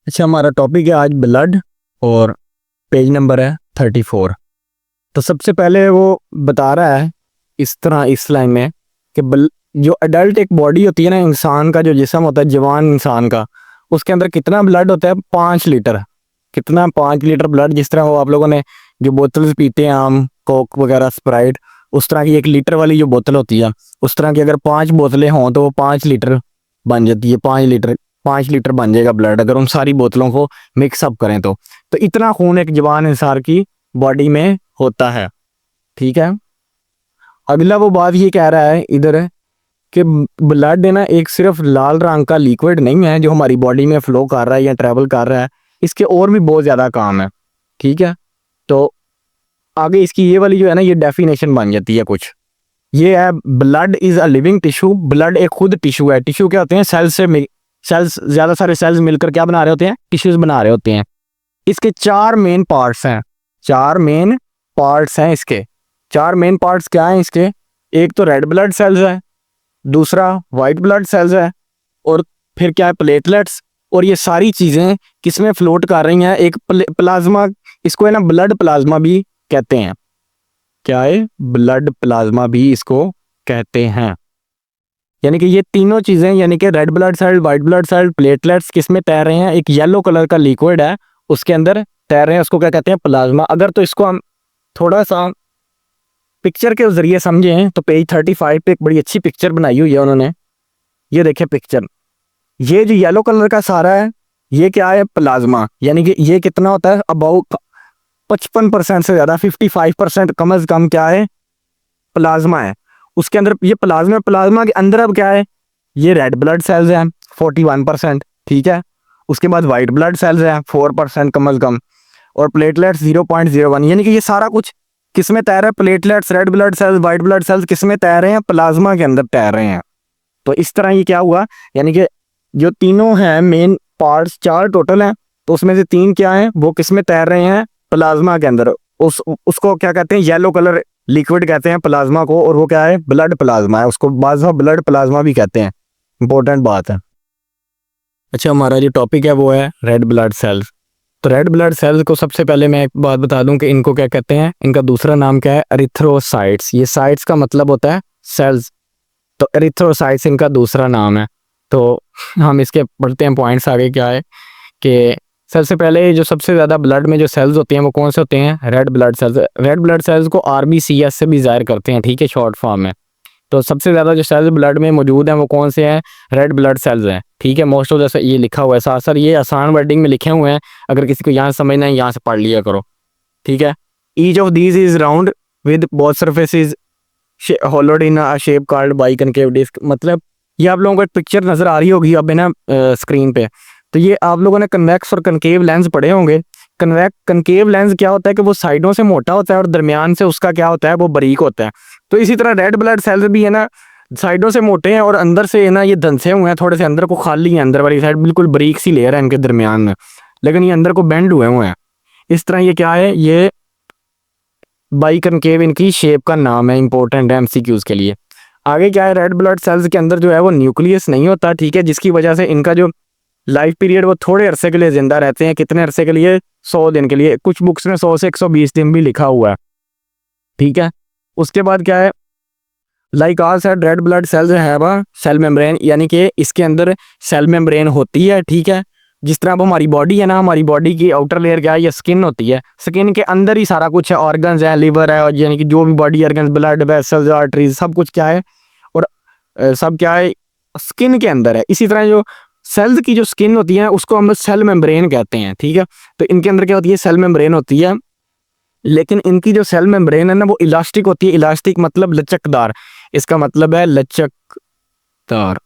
अच्छा, हमारा टॉपिक है आज ब्लड और पेज नंबर है 34। तो सबसे पहले वो बता रहा है इस तरह इस लाइन में कि जो अडल्ट एक बॉडी होती है ना, इंसान का जो जिस्म होता है, जवान इंसान का, उसके अंदर कितना ब्लड होता है? 5 लीटर। कितना? 5 लीटर ब्लड। जिस तरह वो आप लोगों ने जो बोतल्स पीते हैं, आम कोक वगैरह, स्प्राइट, उस तरह की 1 लीटर वाली जो बोतल होती है, उस तरह की अगर 5 बोतलें हों तो वो 5 लीटर बन जाती है। 5 लीटर, 5 लीटर बन जाएगा ब्लड अगर उन सारी बोतलों को मिक्सअप करें तो इतना खून एक जवान इंसान की बॉडी में होता है। ठीक है। अगला वो बात ये कह रहा है इधर कि ब्लड है ना, एक सिर्फ लाल रंग का लिक्विड नहीं है जो हमारी बॉडी में फ्लो कर रहा है या ट्रेवल कर रहा है, इसके और भी बहुत ज़्यादा काम है। ठीक है। तो आगे इसकी ये वाली जो है ना, ये डेफिनेशन बन जाती है कुछ। ये है, blood is a living tissue. Blood एक खुद टिश्यू है। टिश्यू क्या होते हैं? सेल्स, ज़्यादा सारे सेल्स मिलकर क्या बना रहे होते हैं? टिश्यूज बना रहे होते हैं। इसके 4 मेन पार्ट्स हैं। 4 मेन पार्ट्स हैं इसके। 4 मेन पार्ट्स क्या हैं इसके? एक तो रेड ब्लड सेल्स है, दूसरा वाइट ब्लड सेल्स है, और फिर क्या है? प्लेटलेट्स। और ये सारी चीज़ें किसमें फ्लोट कर रही हैं? एक प्लाज्मा। इसको है ना ब्लड प्लाज्मा भी कहते हैं। क्या है? ब्लड प्लाज्मा भी इसको कहते हैं। यानी कि ये तीनों चीज़ें, यानी कि red blood cell, white blood cell, platelets किसमें तैर रहे हैं? एक येलो कलर का लिक्विड है उसके अंदर तैर रहे हैं, उसको क्या कहते हैं? प्लाज्मा। अगर तो इसको हम थोड़ा सा पिक्चर के जरिए समझें तो पेज 35 पे एक बड़ी अच्छी पिक्चर बनाई हुई है उन्होंने। ये देखें पिक्चर। ये जो येलो कलर का सारा है, ये क्या है? प्लाज्मा। यानी कि ये कितना होता है? अबाउट 55% से ज़्यादा, 55% कम अज कम क्या है? प्लाज्मा है उसके अंदर। ये प्लाज्मा, प्लाज्मा के अंदर अब क्या है? ये रेड ब्लड सेल्स हैं 41%। ठीक है। उसके बाद वाइट ब्लड सेल्स हैं 4% कम अज कम, और प्लेटलेट्स 0.01। यानी कि ये सारा कुछ किस में तैर रहा है? Platelets, red blood sales, white blood sales किस में तैर रहे हैं? प्लाज्मा के अंदर तैर रहे हैं। तो इस तरह ये क्या हुआ? यानी कि जो तीनों हैं मेन पार्ट्स, 4 टोटल हैं, तो उसमें से 3 क्या हैं? वो किस में तैर रहे हैं? प्लाज्मा के अंदर। उसको क्या कहते हैं? येलो कलर लिक्विड कहते हैं प्लाज्मा को, और वो क्या है? ब्लड प्लाज्मा है। उसको बाज़ ब्लड प्लाज्मा भी कहते हैं। इंपॉर्टेंट बात है। अच्छा, हमारा जो टॉपिक है वो है रेड ब्लड सेल्स। तो रेड ब्लड सेल्स को सबसे पहले मैं एक बात बता दूं कि इनको क्या कहते हैं। इनका दूसरा नाम क्या है? एरिथ्रोसाइट्स। ये साइट्स का मतलब होता है सेल्स, तो एरिथ्रोसाइट्स इनका दूसरा नाम है। तो हम इसके पढ़ते हैं पॉइंट्स आगे। क्या है कि सबसे पहले जो सबसे ज़्यादा ब्लड में जो सेल्स होते हैं वो कौन से होते हैं? Red blood sales. Red blood cells को RBCS से भी ज़ाहिर करते हैं, ठीक है, शॉर्ट फॉर्म में। तो सबसे ज़्यादा जो सेल्स ब्लड में मौजूद हैं वो कौन से हैं? रेड ब्लड सेल्स हैं। ठीक है। मोस्ट ऑफ जैसे ये लिखा हुआ है साथ साथ, ये आसान वर्डिंग में लिखे हुए हैं, अगर किसी को यहाँ समझना है यहाँ से पढ़ लिया करो। ठीक है। Each of these is round with both surfaces hollowed in a shape called biconcave disc. मतलब ये आप लोगों को एक पिक्चर नज़र आ रही होगी अब है ना स्क्रीन पे। तो ये आप लोगों ने कन्वेक्स और कनकेव लेंस पढ़े होंगे। कनकेव लेंस क्या होता है कि वो साइडों से मोटा होता है और दरमियान से उसका क्या होता है? वो बारीक होता है। तो इसी तरह रेड ब्लड सेल्स भी है ना, साइडों से मोटे हैं और अंदर से है ना ये धंसे हुए हैं, थोड़े से अंदर को खाली है, अंदर वाली साइड बिल्कुल बारीक सी लेयर है इनके दरमियान में, लेकिन ये अंदर को बेंड हुए हैं। इस तरह ये क्या है? ये बाइकनकेव इनकी शेप का नाम है। इंपॉर्टेंट है MCQs के लिए। आगे क्या है? रेड ब्लड सेल्स के अंदर जो है वो न्यूक्लियस नहीं होता। ठीक है। जिसकी वजह से इनका जो लाइफ पीरियड वो थोड़े अरसे के लिए जिंदा रहते हैं। कितने अरसे के लिए? 100 दिन के लिए। कुछ बुक्स में 100 से 120 दिन भी लिखा हुआ है। ठीक है। उसके बाद क्या है? Like all said red blood cells have a cell membrane. यानी कि इसके अंदर सेल मेम्ब्रेन होती है। ठीक है। जिस तरह अब हमारी बॉडी है ना, हमारी बॉडी की आउटर लेयर क्या है? ये स्किन होती है। स्किन के अंदर ही सारा कुछ है, ऑर्गन्स है, लिवर है, और यानी कि जो भी body organs, blood vessels, arteries, सब कुछ क्या है? और सब क्या है? स्किन के अंदर है। इसी तरह जो सेल्स की जो स्किन होती है उसको हम सेल मेम्ब्रेन कहते हैं। ठीक है। तो इनके अंदर क्या होती है? सेल मेम्ब्रेन होती है। लेकिन इनकी जो सेल मेम्ब्रेन है ना वो इलास्टिक होती है। इलास्टिक मतलब लचकदार। इसका मतलब है लचकदार।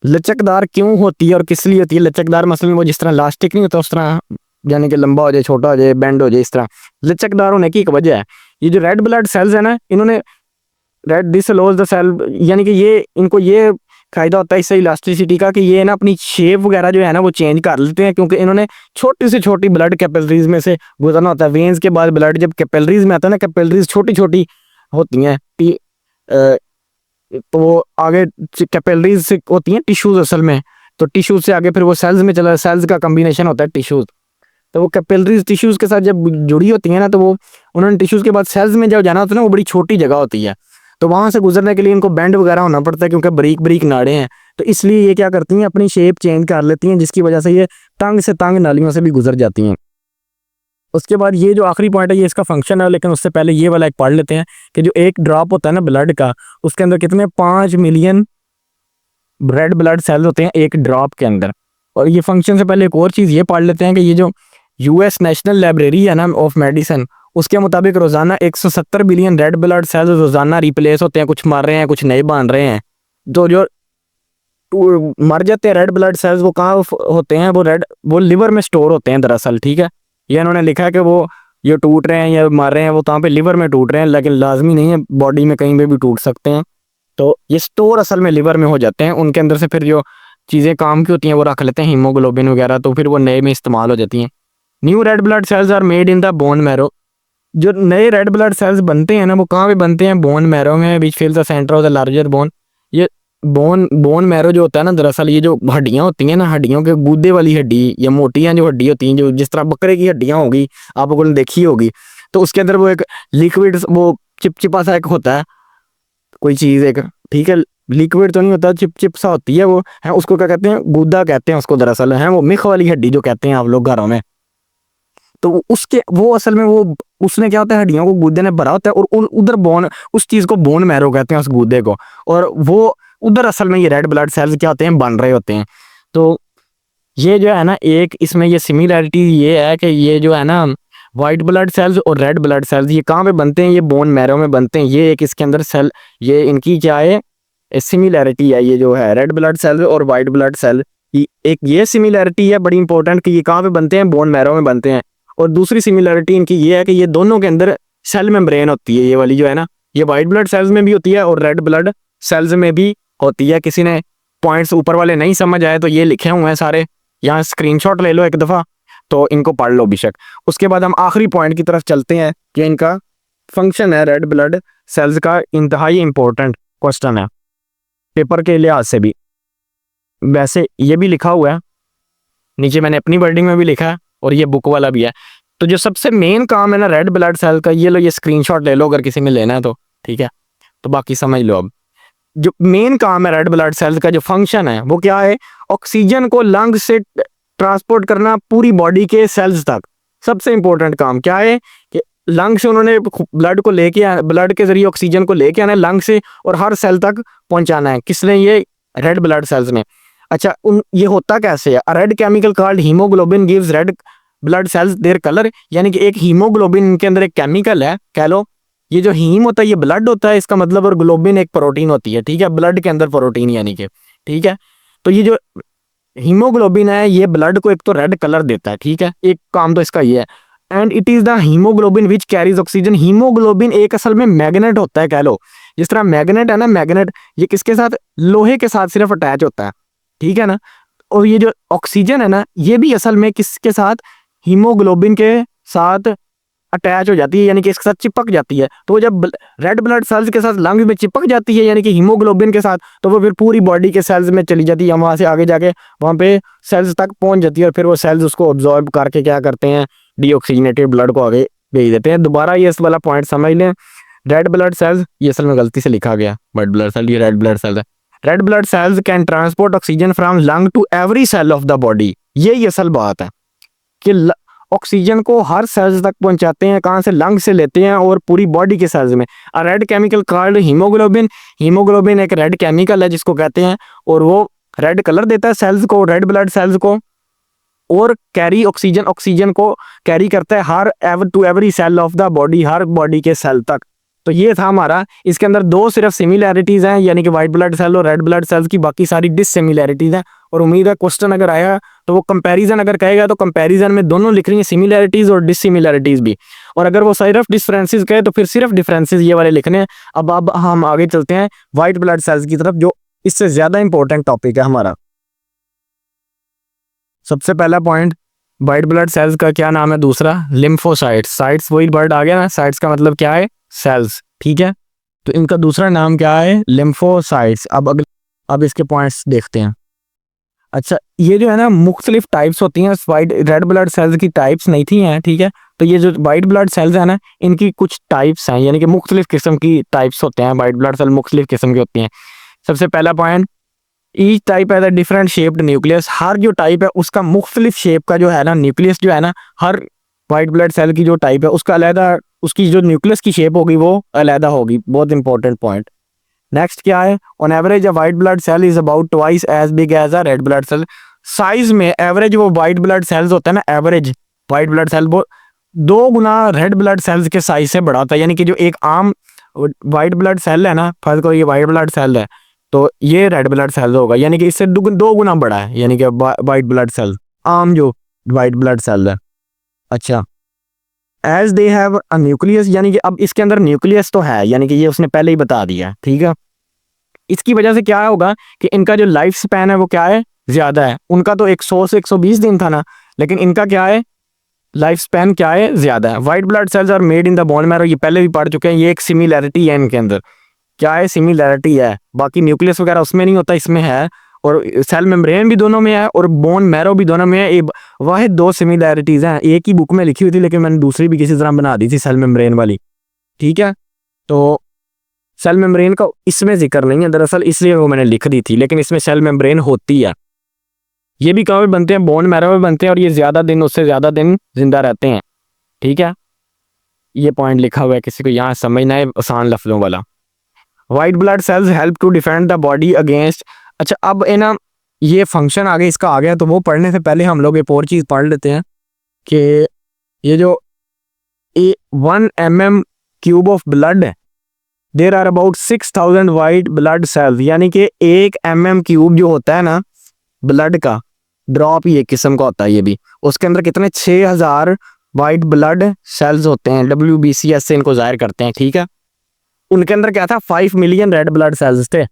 लचकदार क्यों होती है और किस लिए होती है लचकदार? मसलन वो जिस तरह इलास्टिक नहीं होता उस तरह, यानी कि लंबा हो जाए, छोटा हो जाए, बेंड हो जाए, इस तरह लचकदार होने की एक वजह है। ये जो रेड ब्लड सेल्स है ना, इन्होंने red this allows the cell, यानी कि ये इनको ये फायदा होता है इससे इलास्टिसिटी का कि ये ना अपनी शेप वगैरह जो है ना वो चेंज कर लेते हैं, क्योंकि इन्होंने छोटी से छोटी ब्लड कैपिलरीज में से गुजरना होता है। वेन्स के बाद ब्लड जब कैपिलरीज में आता है ना, कैपिलरीज छोटी छोटी होती हैं, तो वो आगे कैपिलरीज से होती हैं टिश्यूज असल में। तो टिश्यूज से आगे फिर वो सेल्स में चला, सेल्स का कम्बिनेशन होता है टिश्यूज। तो वो कैपिलरीज टिश्यूज के साथ जब जुड़ी होती है ना, तो वो उन्होंने टिश्यूज के बाद सेल्स में जब जाना होता है ना, वो बड़ी छोटी जगह होती है, तो वहां से गुजरने के लिए इनको बैंड वगैरह होना पड़ता है, क्योंकि बारीक बारीक नाड़े हैं। तो इसलिए ये क्या करती हैं, अपनी शेप चेंज कर लेती हैं, जिसकी वजह से ये तंग से तंग नालियों से भी गुजर जाती हैं। उसके बाद ये जो आखिरी पॉइंट है ये इसका फंक्शन है, लेकिन उससे पहले ये वाला एक पढ़ लेते हैं कि जो एक ड्रॉप होता है ना ब्लड का, उसके अंदर कितने 5 मिलियन रेड ब्लड सेल्स होते हैं एक ड्रॉप के अंदर। और ये फंक्शन से पहले एक और चीज़ ये पढ़ लेते हैं कि ये जो यूएस नेशनल लाइब्रेरी है ना ऑफ मेडिसिन, उसके मुताबिक रोजाना 170 बिलियन रेड ब्लड सेल्स रोजाना रिप्लेस होते हैं, कुछ मर रहे हैं कुछ नए बन रहे हैं। तो जो मर जाते हैं रेड ब्लड सेल्स वो कहाँ होते हैं, वो लिवर में स्टोर होते हैं दरअसल, ठीक है। ये इन्होंने लिखा है कि वो ये टूट रहे हैं या मर रहे हैं वो कहाँ पे, लिवर में टूट रहे हैं, लेकिन लाजमी नहीं है, बॉडी में कहीं पे भी टूट सकते हैं। तो ये स्टोर असल में लिवर में हो जाते हैं, उनके अंदर से फिर जो चीज़ें काम की होती हैं वो रख लेते हैं, हीमोग्लोबिन वगैरह, तो फिर वो नए में इस्तेमाल हो जाती हैं। New red blood cells are made in the bone marrow. जो नए रेड ब्लड सेल्स बनते हैं ना वो कहाँ पे बनते हैं, बोन मैरो में, which fills the centre of the larger bone. ये बोन मैरो जो होता है ना, दरअसल ये जो हड्डियाँ होती हैं ना, हड्डियों के गूदे वाली हड्डी या मोटियाँ जो हड्डी होती हैं, जो जिस तरह बकरे की हड्डियाँ होगी आप लोगों ने देखी होगी, तो उसके अंदर वो एक लिक्विड, वो चिपचिपा सा एक होता है कोई चीज़ एक, ठीक है, लिक्विड तो नहीं होता, चिप सा होती है वो, है उसको क्या कहते हैं, गूदा कहते हैं उसको दरअसल, है वो मिख वाली हड्डी जो कहते हैं आप लोग घरों में। तो उसके वो असल में वो उसने क्या होता है, हड्डियों को गूदे ने भरा होता है, और उधर बोन, उस चीज़ को बोन मैरो कहते हैं उस गूदे को, और वो उधर असल में ये रेड ब्लड सेल्स क्या होते हैं, बन रहे होते हैं। तो ये जो है ना, एक इसमें ये सिमिलैरिटी ये है कि ये जो है ना वाइट ब्लड सेल्स और रेड ब्लड सेल्स ये कहाँ पे बनते हैं, ये बोन मैरो में बनते हैं। ये एक इसके अंदर सेल, ये इनकी क्या है सिमिलैरिटी है, ये जो है रेड ब्लड सेल और वाइट ब्लड सेल, एक ये सिमिलैरिटी है बड़ी इंपॉर्टेंट कि ये कहाँ पे बनते हैं, बोन मैरो में बनते हैं। और दूसरी सिमिलैरिटी इनकी ये है कि ये दोनों के अंदर सेल मेम्ब्रेन होती है, ये वाली जो है ना, ये वाइट ब्लड सेल्स में भी होती है और रेड ब्लड सेल्स में भी होती है। किसी ने पॉइंट्स ऊपर वाले नहीं समझ आए तो ये लिखे हुए हैं सारे, यहाँ स्क्रीनशॉट ले लो एक दफ़ा, तो इनको पढ़ लो बेशक। उसके बाद हम आखिरी पॉइंट की तरफ चलते हैं कि इनका फंक्शन है रेड ब्लड सेल्स का, इंतहाई इंपॉर्टेंट क्वेश्चन है पेपर के लिहाज से भी। वैसे ये भी लिखा हुआ है नीचे, मैंने अपनी वर्डिंग में भी लिखा है और ये बुक वाला भी है। तो जो सबसे मेन काम है ना रेड ब्लड सेल का, ये लो, ये स्क्रीनशॉट ले लो अगर किसी में लेना है तो, ठीक है। तो बाकी समझ लो, अब जो मेन काम है रेड ब्लड सेल्स का, जो फंक्शन है वो क्या है, ऑक्सीजन को लंग से ट्रांसपोर्ट करना पूरी बॉडी के सेल्स तक। सबसे इंपॉर्टेंट काम क्या है कि लंग से उन्होंने ब्लड को लेके, ब्लड के जरिए ऑक्सीजन को लेके आना है लंग से और हर सेल तक पहुंचाना है। किसने, ये रेड ब्लड सेल्स ने। अच्छा, ये होता कैसे है, red chemical called haemoglobin gives red blood sales their colour, यानी कि एक हीमोग्लोबिन के अंदर एक केमिकल है, कह लो ये जो हीम होता है ये ब्लड होता है इसका मतलब, और ग्लोबिन एक प्रोटीन होती है, ठीक है, ब्लड के अंदर प्रोटीन यानी कि, ठीक है। तो ये जो हीमोग्लोबिन है ये ब्लड को एक तो रेड कलर देता है, ठीक है, एक काम तो इसका ये है। And it is the haemoglobin which carries oxygen. Haemoglobin एक असल में मैग्नेट होता है, कह लो जिस तरह मैग्नेट है ना, मैग्नेट ये किसके साथ, लोहे के साथ सिर्फ अटैच होता है, ठीक है ना। और ये जो ऑक्सीजन है ना ये भी असल में किसके साथ, हीमोग्लोबिन के साथ अटैच हो जाती है, यानी कि इसके साथ चिपक जाती है। तो जब रेड ब्लड सेल्स के साथ लंग्स में चिपक जाती है यानी कि हीमोग्लोबिन के साथ, तो वो फिर पूरी बॉडी के सेल्स में चली जाती है, वहां से आगे जाके वहां पे सेल्स तक पहुंच जाती है, और फिर वो सेल्स उसको ऑब्जॉर्ब करके क्या करते हैं, डीऑक्सीजनेटेड ब्लड को आगे भेज देते हैं। दोबारा ये इस वाला पॉइंट समझ लें, रेड ब्लड सेल्स, ये असल में गलती से लिखा गया वाइट ब्लड सेल, ये रेड ब्लड सेल्स है। Red blood cells can transport oxygen from lung to every cell of the body. यही असल बात है कि ऑक्सीजन को हर सेल्स तक पहुंचाते हैं, कहाँ से, लंग से लेते हैं और पूरी बॉडी के सेल्स में। A red chemical called haemoglobin, haemoglobin एक रेड केमिकल है जिसको कहते हैं, और वो रेड कलर देता है सेल्स को, रेड ब्लड सेल्स को, और कैरी ऑक्सीजन, ऑक्सीजन को कैरी करता है हर to every cell of the body, हर बॉडी के सेल तक। तो ये था हमारा, इसके अंदर दो सिर्फ सिमिलैरिटीज हैं यानी कि वाइट ब्लड सेल और रेड ब्लड सेल्स की, बाकी सारी डिससिमिलैरिटीज हैं। और उम्मीद है क्वेश्चन अगर आया तो वो कंपैरिजन अगर कहेगा तो कंपैरिजन में दोनों लिख रही है, सिमिलैरिटीज और डिससिमिलैरिटीज भी, और अगर वो सिर्फ डिफरेंसेस कहे तो फिर सिर्फ डिफरेंसेस ये वाले लिखने हैं। अब हम आगे चलते हैं वाइट ब्लड सेल्स की तरफ, जो इससे ज्यादा इंपॉर्टेंट टॉपिक है हमारा। सबसे पहला पॉइंट, वाइट ब्लड सेल्स का क्या नाम है, दूसरा लिम्फोसाइट्स। साइट्स वही वर्ड आ गया ना, साइट्स का मतलब क्या है, सेल्स, ठीक है। तो इनका दूसरा नाम क्या है, लिम्फोसाइट्स। अब इसके पॉइंट्स देखते हैं। अच्छा, ये जो है ना मुख्तलिफ टाइप्स होती हैं, वाइट रेड ब्लड सेल्स की टाइप्स नहीं थी हैं, ठीक है। तो ये जो वाइट ब्लड सेल्स है ना, इनकी कुछ टाइप्स हैं, यानी कि मुख्तलिफ किस्म की टाइप्स होते हैं। वाइट ब्लड सेल मुख्तलिफ किस्म की होती हैं। सबसे पहला पॉइंट, ईच टाइप है द डिफरेंट शेप्ड न्यूक्लियस। हर जो टाइप है उसका मुख्तलिफ शेप का जो है ना न्यूक्लियस जो है ना, हर वाइट ब्लड सेल की जो टाइप है उसका अलहदा, उसकी जो न्यूक्लियस की शेप होगी वो अलहदा होगी। बहुत इंपॉर्टेंट पॉइंट। नेक्स्ट क्या है, on average a white blood cell is about twice as big as a red blood cell. Size में एवरेज वो वाइट ब्लड सेल्स होते हैं ना, एवरेज वाइट ब्लड सेल वो 2 गुना रेड ब्लड सेल्स के साइज से बड़ा होता है। यानी कि जो एक आम वाइट ब्लड सेल है ना, फर्ज करो ये वाइट ब्लड सेल है तो ये रेड ब्लड सेल होगा, यानी कि इससे 2 गुना बड़ा है, यानी कि वाइट ब्लड सेल, आम जो वाइट ब्लड सेल है। अच्छा, as they have a nucleus, यानी कि अब इसके अंदर न्यूक्लियस तो है, यानी कि ये उसने पहले ही बता दिया, ठीक है। इसकी वजह से क्या होगा कि इनका जो लाइफ स्पैन है वो क्या है, ज्यादा है। उनका तो 100 से 120 दिन था ना, लेकिन इनका क्या है, लाइफ स्पैन क्या है, ज्यादा है। White blood cells are made in the bone marrow, ये पहले भी पढ़ चुके हैं। ये एक सिमिलैरिटी है इनके अंदर, क्या है, सिमिलैरिटी है। बाकी न्यूक्लियस वगैरह उसमें नहीं होता, इसमें है। और सेल मेम्ब्रेन भी दोनों में है और बोन मैरो भी दोनों में है। ये वाहिद 2 सिमिलैरिटीज हैं, एक ही बुक में लिखी हुई थी लेकिन मैंने दूसरी भी किसी तरह बना दी थी, सेल मेम्ब्रेन वाली, ठीक है। तो सेल मेम्ब्रेन का इसमें जिक्र नहीं है दरअसल, इसलिए वो मैंने लिख दी थी, लेकिन इसमें सेल मेम्ब्रेन होती है। ये भी कहाँ पे बनते हैं, बोन मैरो में बनते हैं, और ये ज्यादा दिन, उससे ज्यादा दिन जिंदा रहते हैं, ठीक है। ये पॉइंट लिखा हुआ है, किसी को यहाँ समझना है आसान लफ्जों वाला। White blood cells help to defend the body against. अच्छा, अब है ना ये फंक्शन आगे इसका आ गया, तो वो पढ़ने से पहले हम लोग एक और चीज पढ़ लेते हैं कि ये जो 1 mm क्यूब ऑफ ब्लड है, there are about 6000 white blood cells, यानी कि 1 mm क्यूब जो होता है ना ब्लड का ड्रॉप, ये किस्म का होता है ये भी, उसके अंदर कितने 6000 वाइट ब्लड सेल्स होते हैं। WBCS से इनको जाहिर करते हैं, ठीक है। उनके अंदर क्या था, 5 मिलियन रेड ब्लड सेल्स थे।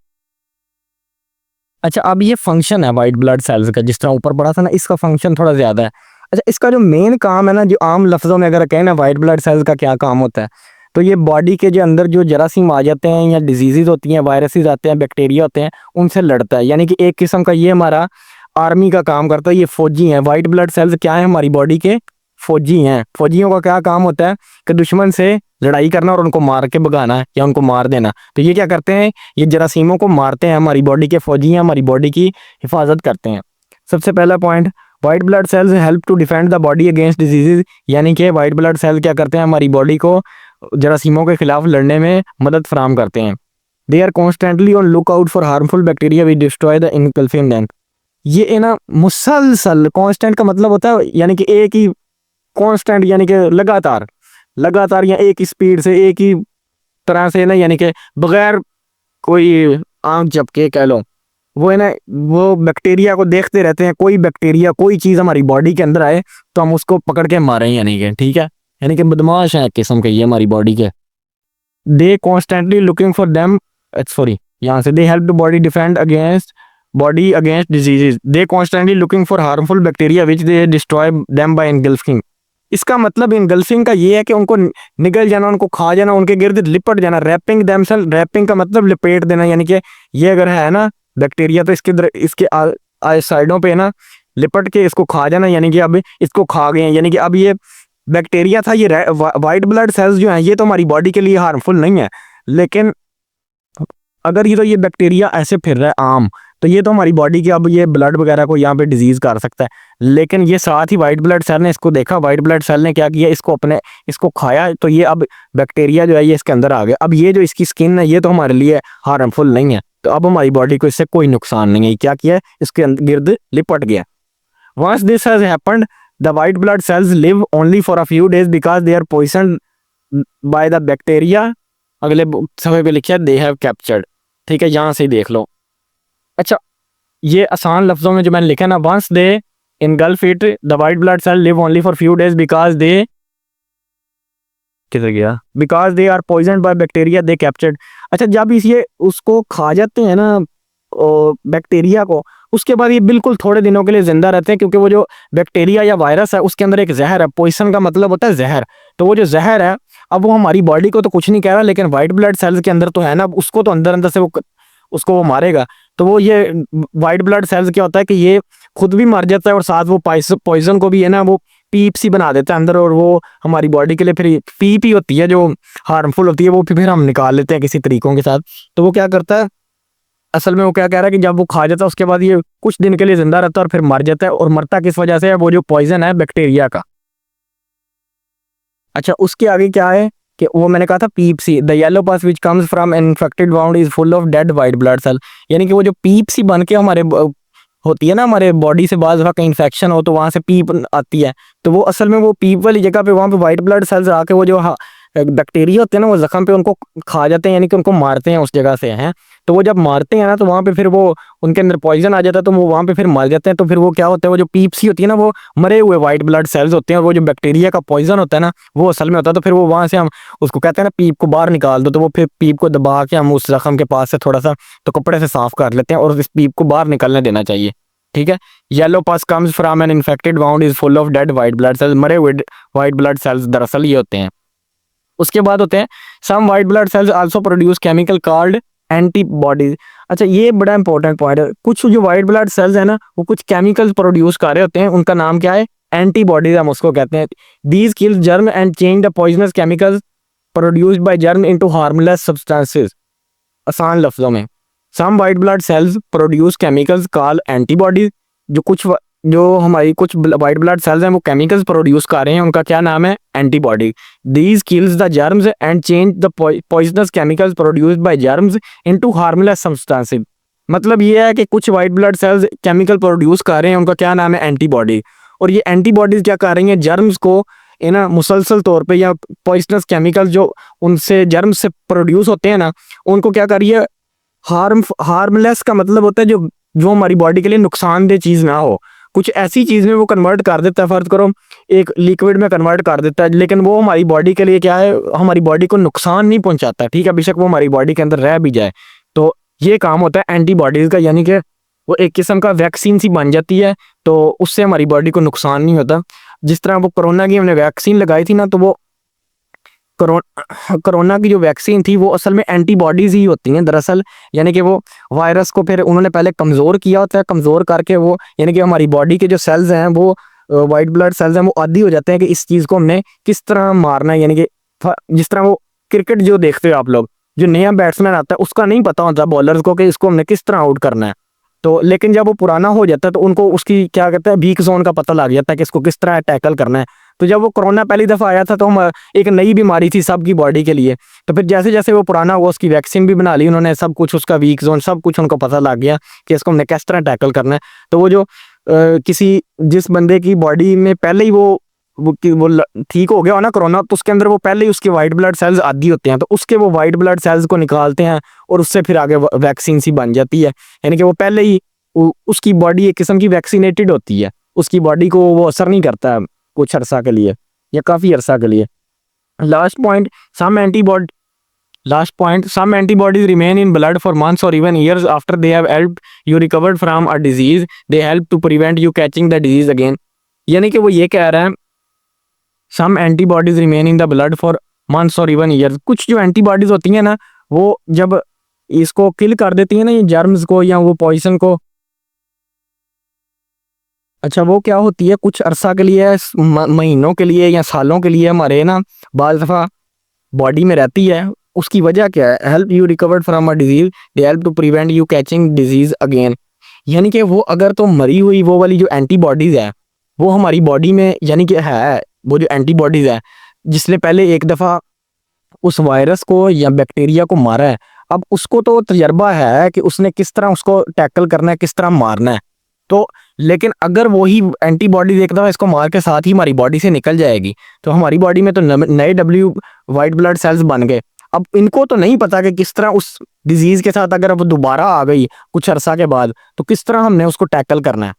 अच्छा, अब ये फंक्शन है वाइट ब्लड सेल्स का, जिस तरह ऊपर पढ़ा था ना, इसका फंक्शन थोड़ा ज्यादा है। अच्छा, इसका जो मेन काम है ना, जो आम लफ्जों में अगर कहें ना वाइट ब्लड सेल्स का क्या काम होता है, तो ये बॉडी के जो अंदर जो जरासीम आ जाते हैं या डिजीजेज होती हैं, वायरसेस आते हैं, बैक्टीरिया होते हैं, उनसे लड़ता है। यानी कि एक किस्म का ये हमारा आर्मी का काम करता है, ये फौजी हैं। वाइट ब्लड सेल्स क्या है, हमारी बॉडी के फौजी हैं। फौजियों का क्या काम होता है कि दुश्मन से लड़ाई करना और उनको मार के भगाना या उनको मार देना। तो ये क्या करते हैं, ये जरासीमों को मारते हैं, हमारी बॉडी के फौजी हैं, हमारी बॉडी की हिफाजत करते हैं। सबसे पहला point, white blood cells help to defend the body against diseases, यानी कि वाइट ब्लड सेल क्या करते हैं, हमारी बॉडी को जरासीमों के खिलाफ लड़ने में मदद फराम करते हैं। They are constantly on look out for harmful bacteria which destroy the engulfing them. ये ना मुसलसल, कांस्टेंट का मतलब होता है यानी कि एक ही, कांस्टेंट यानी कि लगातार, लगातार या एक ही स्पीड से, एक ही तरह से ना, यानी कि बगैर कोई आंख झपके कह लो, वो है ना, वो बैक्टीरिया को देखते रहते हैं। कोई बैक्टीरिया, कोई चीज़ हमारी बॉडी के अंदर आए तो हम उसको पकड़ के मारें, यानी कि, ठीक है। यानी कि बदमाश है एक किस्म के ये हमारी बॉडी के। They constantly looking for them, sorry यहाँ से, they help the body defend against body against diseases. They constantly looking for harmful bacteria which they destroy them by engulfing. इसका मतलब इनगल्फिंग का ये है कि उनको निगल जाना, उनको खा जाना, उनके गिर्द लिपट जाना। रैपिंग देमसेल्फ, रैपिंग का मतलब लिपेट देना, यानी कि ये अगर है ना बैक्टीरिया तो इसके साइडों पे ना लिपट के इसको खा जाना, यानी कि अब इसको खा गए हैं। यानी कि अब ये बैक्टीरिया था, ये वाइट ब्लड सेल्स जो हैं ये तो हमारी बॉडी के लिए हार्मफुल नहीं है, लेकिन अगर ये तो ये बैक्टीरिया ऐसे फिर रहा है आम, तो ये तो हमारी बॉडी के अब ये ब्लड वगैरह को यहाँ पे डिजीज कर सकता है। लेकिन ये साथ ही वाइट ब्लड सेल ने इसको देखा, वाइट ब्लड सेल ने क्या किया, इसको खाया, तो ये अब बैक्टीरिया जो है ये इसके अंदर आ गया। अब ये जो इसकी स्किन है ये तो हमारे लिए हार्मफुल नहीं है, तो अब हमारी बॉडी को इससे कोई नुकसान नहीं है। क्या किया, इसके गिर्द लिपट गया। Once this has happened the white blood cells live only for a few days because they are poisoned by the bacteria. अगले सफ़े पे लिखा है दे हैव कैप्चर्ड, ठीक है, यहाँ से ही देख लो। अच्छा, ये आसान लफ्जों में जो मैंने लिखा ना, once they engulf it the white blood cell live only for few days because they, किधर गया, because they are poisoned by bacteria they captured. अच्छा, जब ये उसको खा जाते हैं ना बैक्टीरिया को, उसके बाद ये बिल्कुल थोड़े दिनों के लिए जिंदा रहते हैं, क्योंकि वो जो बैक्टीरिया या वायरस है उसके अंदर एक जहर है। पॉइजन का मतलब होता है जहर, तो वो जो जहर है अब वो हमारी बॉडी को तो कुछ नहीं कह रहा, लेकिन वाइट ब्लड सेल्स के अंदर तो है ना, उसको तो अंदर अंदर से वो उसको वो मारेगा। तो वो ये वाइट ब्लड सेल्स क्या होता है कि ये खुद भी मर जाता है और साथ वो पॉइजन को भी है ना वो पीप सी बना देता है अंदर, और वो हमारी बॉडी के लिए फिर पीप ही होती है जो हार्मफुल होती है, वो फिर हम निकाल लेते हैं किसी तरीकों के साथ। तो वो क्या करता है असल में, वो क्या कह रहा है कि जब वो खा जाता है उसके बाद ये कुछ दिन के लिए जिंदा रहता है और फिर मर जाता है, और मरता किस वजह से है, वो जो पॉइजन है बैक्टीरिया का। अच्छा, उसके आगे क्या है कि वो मैंने कहा था पीप सी, the yellow pus which comes from an infected wound is full of dead white blood cell. यानी कि वो जो पीप सी बन के हमारे होती है ना हमारे बॉडी से, बाज कहीं इन्फेक्शन हो तो वहां से पीप आती है, तो वो असल में वो पीप वाली जगह पे वहां पे वाइट ब्लड सेल्स आके वो जो बैक्टीरिया होते हैं ना वो जख्म पे उनको खा जाते हैं, यानी कि उनको मारते हैं उस जगह से हैं। तो वो जब मारते हैं ना तो वहाँ पे फिर वो उनके अंदर पॉइजन आ जाता है, तो वो वहाँ पे फिर मर जाते हैं। तो फिर वो क्या होता है, वो जो पीप सी होती है ना वो मरे हुए वाइट ब्लड सेल्स होते हैं, और वो जो बैक्टीरिया का पॉइजन होता है ना वो असल में होता है। तो फिर वो वहाँ से हम उसको कहते हैं ना पीप को बाहर निकाल दो, तो वो फिर पीप को दबा के हम उस जख्म के पास से थोड़ा सा तो कपड़े से साफ कर लेते हैं और इस पीप को बाहर निकलने देना चाहिए। ठीक है, येलो पस comes from an infected wound is full of dead white blood sales. मरे हुए वाइट ब्लड सेल्स दरअसल ये होते हैं। उसके बाद होते हैं some white blood cells also produce chemical called antibodies. अच्छा, ये बड़ा इंपॉर्टेंट पॉइंट है। कुछ जो वाइट ब्लड सेल्स है ना वो कुछ केमिकल्स प्रोड्यूस कर रहे होते हैं, उनका नाम क्या है, एंटीबॉडीज हम उसको कहते हैं। These kill germ and change the poisonous chemicals produced by germ into harmless substances. आसान लफ्जों में, some white blood cells produce chemicals called antibodies. जो हमारी कुछ वाइट ब्लड सेल्स हैं वो केमिकल्स प्रोड्यूस कर रहे हैं, उनका क्या नाम है, antibody. These kills the germs and change the poisonous chemicals produced bye germs into harmless substances. मतलब ये है कि कुछ white blood sales chemical produce कर रहे हैं, उनका क्या नाम है, एंटीबॉडी। और ये एंटीबॉडीज क्या कर रही हैं, जर्म्स को है ना मुसलसल तौर पे या पॉइजनस केमिकल जो उनसे जर्म्स से प्रोड्यूस होते हैं ना उनको क्या कर रही है, हार्मलेस का मतलब होता है जो जो हमारी बॉडी के लिए नुकसानदेह चीज ना हो, कुछ ऐसी चीज में वो कन्वर्ट कर देता है, फर्ज करो एक लिक्विड में कन्वर्ट कर देता है, लेकिन वो हमारी बॉडी के लिए क्या है, हमारी बॉडी को नुकसान नहीं पहुंचाता। ठीक है, बेशक वो हमारी बॉडी के अंदर रह भी जाए। तो ये काम होता है एंटीबॉडीज का, यानी कि वो एक किस्म का वैक्सीन सी बन जाती है, तो उससे हमारी बॉडी को नुकसान नहीं होता। जिस तरह वो कोरोना की हमने वैक्सीन लगाई थी ना, तो वो कोरोना की जो वैक्सीन थी वो असल में एंटीबॉडीज ही होती हैं दरअसल, यानी कि वो वायरस को फिर उन्होंने पहले कमज़ोर किया होता है, कमज़ोर करके वो यानी कि हमारी बॉडी के जो सेल्स हैं वो वाइट ब्लड सेल्स हैं वो आदी हो जाते हैं कि इस चीज़ को हमने किस तरह मारना है। यानी कि जिस तरह वो क्रिकेट जो देखते हो आप लोग, जो नया बैट्समैन आता है उसका नहीं पता होता बॉलर्स को कि इसको हमने किस तरह आउट करना है। तो लेकिन जब वो पुराना हो जाता है तो उनको उसकी क्या कहते हैं वीक जोन का पता लग जाता है कि इसको किस तरह टैकल करना है। तो जब वो कोरोना पहली दफ़ा आया था तो हम एक नई बीमारी थी सबकी बॉडी के लिए, तो फिर जैसे जैसे वो पुराना हुआ उसकी वैक्सीन भी बना ली उन्होंने, सब कुछ उसका वीक जोन सब कुछ उनको पता लग गया कि इसको हमने किस तरह टैकल करना है। तो वो जो किसी जिस बंदे की बॉडी में पहले ही वो ठीक हो गया हो ना कोरोना, तो उसके अंदर वो पहले ही उसके वाइट ब्लड सेल्स आदि होते हैं, तो उसके वो वाइट ब्लड सेल्स को निकालते हैं और उससे फिर आगे वैक्सीन सी बन जाती है। यानी कि वो पहले ही उसकी बॉडी एक किस्म की वैक्सीनेटेड होती है, उसकी बॉडी को वो असर नहीं करता है कुछ अरसा के लिए या काफ़ी अरसा के लिए। Last point, some antibodies remain in blood for months or even years after they have helped you recovered from a disease. They help to prevent you catching the disease again. यानी कि वो ये कह रहा है some antibodies remain in the blood for months or even years. कुछ जो antibodies होती हैं ना वो जब इसको किल कर देती हैं ना ये जर्म्स को या वो पॉइजन को, अच्छा वो क्या होती है कुछ अरसा के लिए, महीनों के लिए या सालों के लिए हमारे ना बाज़ दफ़ा बॉडी में रहती है। उसकी वजह क्या है, help you recovered from a disease, they help to prevent you catching disease again. यानी कि वो अगर तो मरी हुई वो वाली जो एंटीबॉडीज़ है वो हमारी बॉडी में यानी कि है वो जो एंटीबॉडीज़ है जिसने पहले एक दफ़ा उस वायरस को या बैक्टीरिया को मारा है, अब उसको तो तजर्बा है कि उसने किस तरह उसको टैकल करना है, किस तरह मारना है। तो लेकिन अगर वही एंटीबॉडीज एक दफ़ा इसको मार के साथ ही हमारी बॉडी से निकल जाएगी तो हमारी बॉडी में तो नए डब्ल्यू वाइट ब्लड सेल्स बन गए। अब इनको तो नहीं पता कि किस तरह उस डिजीज़ के साथ अगर अब दोबारा आ गई कुछ अरसा के बाद तो किस तरह हमने उसको टैकल करना है।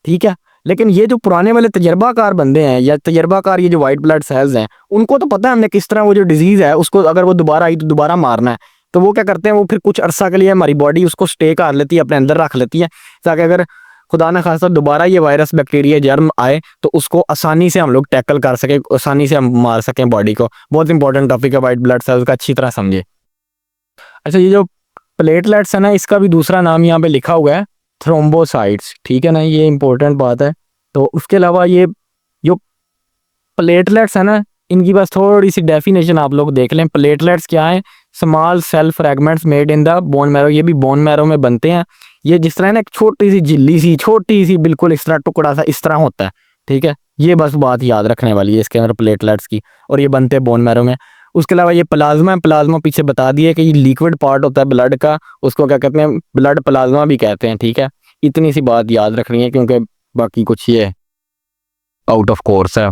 ठीक है, लेकिन ये जो पुराने वाले तजर्बाकार बंदे हैं या तजर्बाकार ये जो वाइट ब्लड सेल्स हैं उनको तो पता है हमने किस तरह वो जो डिजीज़ है उसको अगर वो दोबारा आई तो दोबारा मारना है। तो वो क्या करते हैं, वो फिर कुछ अरसा के लिए हमारी बॉडी उसको स्टे कर लेती है, अपने अंदर रख लेती है, ताकि अगर खुदा न खासा दोबारा ये वायरस बैक्टीरिया जर्म आए तो उसको आसानी से हम लोग टैकल कर सके, आसानी से हम मार सकें बॉडी को। बहुत इंपॉर्टेंट टॉपिक है वाइट ब्लड सेल्स का, अच्छी तरह समझे। अच्छा, ये जो प्लेटलेट्स है ना, इसका भी दूसरा नाम यहाँ पे लिखा हुआ है थ्रोम्बोसाइट्स, ठीक है ना, ये इंपॉर्टेंट बात है। तो उसके अलावा ये जो प्लेटलेट्स है ना, इनकी बस थोड़ी सी डेफिनेशन आप लोग देख लें। प्लेटलेट्स क्या है? Small cell fragments made in the bone marrow, ये भी बोन मैरो में बनते हैं। ये जिस तरह ना एक छोटी सी झिल्ली सी, छोटी सी बिल्कुल इस तरह टुकड़ा सा इस तरह होता है, ठीक है। ये बस बात याद रखने वाली है इसके अंदर प्लेटलेट्स की, और ये बनते हैं बोन मैरो में। उसके अलावा ये प्लाज्मा है, प्लाज्मा पीछे बता दिए कि ये लिक्विड पार्ट होता है ब्लड का, उसको क्या कहते हैं? ब्लड प्लाज्मा भी कहते हैं, ठीक है। इतनी सी बात याद रखनी है क्योंकि बाकी कुछ ये आउट ऑफ कोर्स है।